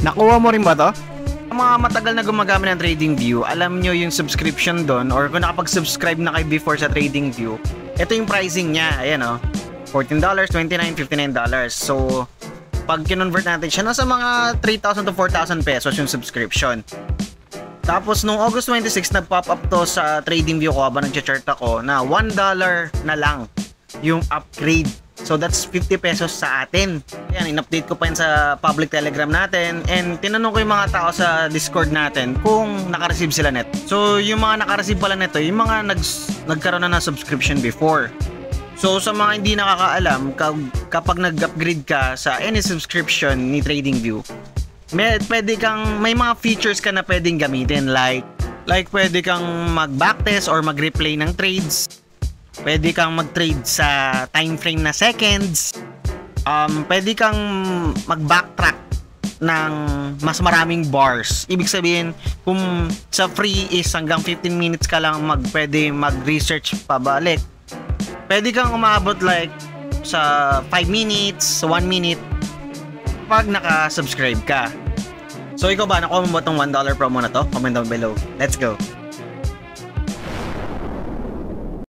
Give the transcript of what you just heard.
Nakuha mo rin ba to? Ang mga matagal na gumagamit ng TradingView, alam nyo yung subscription doon, or kung nakapag-subscribe na kayo before sa TradingView, ito yung pricing niya. Ayan o, $14, $29, $59. So, pag kinonvert natin siya, nasa mga 3,000 to 4,000 pesos yung subscription. Tapos, nung August 26, nag-pop up to sa TradingView ko habang nag-chart ako na $1 na lang yung upgrade. So, that's 50 pesos sa atin. Yan, in-update ko pa yun sa public telegram natin. And tinanong ko yung mga tao sa Discord natin kung naka-receive sila net. So, yung mga naka-receive pala neto, yung mga nagkaroon na ng subscription before. So, sa mga hindi nakakaalam, kapag nag-upgrade ka sa any subscription ni TradingView, may mga features ka na pwedeng gamitin. Like pwede kang mag-backtest or mag-replay ng trades. Pwede kang mag-trade sa time frame na seconds. Pwede kang mag-backtrack ng mas maraming bars. Ibig sabihin, kung sa free is hanggang 15 minutes ka lang pwede mag-research pabalik. Pwede kang umabot like sa 5 minutes, 1 minute pag naka-subscribe ka. So ikaw ba, nakuha mo ba itong $1 promo na to? Comment down below. Let's go!